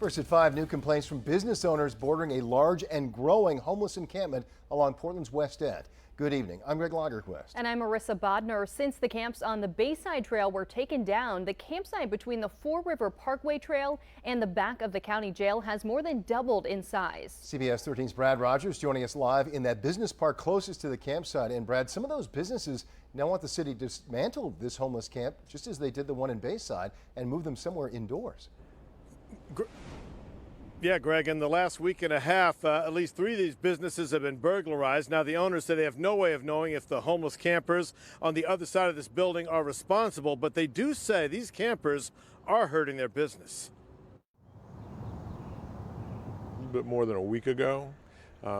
First at 5, new complaints from business owners bordering a large and growing homeless encampment along Portland's West End. Good evening. I'm Greg Lagerquist. And I'm Marissa Bodner. Since the camps on the Bayside Trail were taken down, the campsite between the Fore River Parkway Trail and the back of the county jail has more than doubled in size. CBS 13's Brad Rogers joining us live in that business park closest to the campsite. And Brad, some of those businesses now want the city to dismantle this homeless camp, just as they did the one in Bayside, and move them somewhere indoors. Yeah, Greg, in the last week and a half, at least 3 of these businesses have been burglarized. Now, the owners say they have no way of knowing if the homeless campers on the other side of this building are responsible, but they do say these campers are hurting their business. A bit more than a week ago,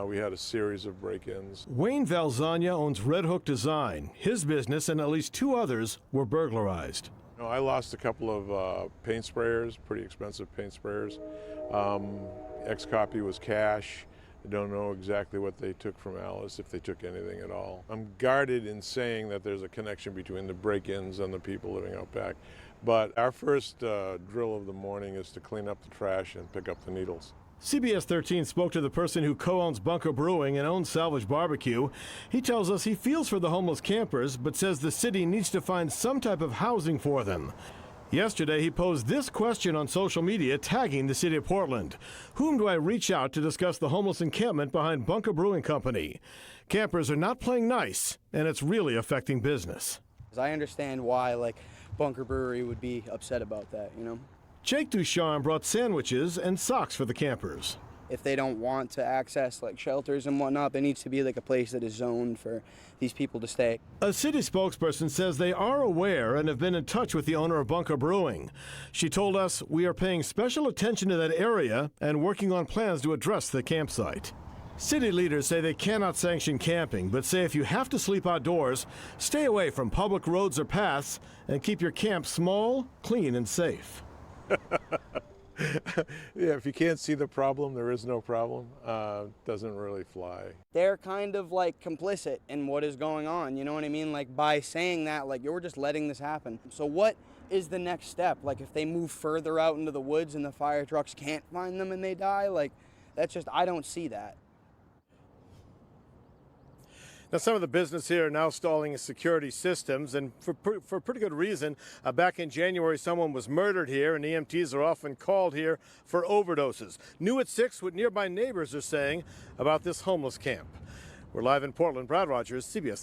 we had a series of break-ins. Wayne Valzania owns Red Hook Design. His business and at least 2 others were burglarized. I lost a couple of paint sprayers, pretty expensive paint sprayers. Copy was cash. I don't know exactly what they took from Alice, if they took anything at all. I'm guarded in saying that there's a connection between the break-ins and the people living out back. But our first drill of the morning is to clean up the trash and pick up the needles. CBS 13 spoke to the person who co-owns Bunker Brewing and owns Salvage Barbecue. He tells us he feels for the homeless campers, but says the city needs to find some type of housing for them. Yesterday, he posed this question on social media, tagging the city of Portland. Whom do I reach out to discuss the homeless encampment behind Bunker Brewing Company? Campers are not playing nice, and it's really affecting business. I understand why, Bunker Brewery would be upset about that, Jake Ducharme brought sandwiches and socks for the campers. If they don't want to access shelters and whatnot, there needs to be a place that is zoned for these people to stay. A city spokesperson says they are aware and have been in touch with the owner of Bunker Brewing. She told us, "We are paying special attention to that area and working on plans to address the campsite." City leaders say they cannot sanction camping, but say if you have to sleep outdoors, stay away from public roads or paths and keep your camp small, clean, and safe. Yeah, if you can't see the problem, there is no problem. Doesn't really fly. They're kind of complicit in what is going on, you know what I mean? By saying that, you're just letting this happen. So what is the next step? If they move further out into the woods and the fire trucks can't find them and they die, that's just, I don't see that. Now, some of the business here are now installing security systems, and for pretty good reason. Back in January, someone was murdered here, and EMTs are often called here for overdoses. New at 6, what nearby neighbors are saying about this homeless camp. We're live in Portland. Brad Rogers, CBS.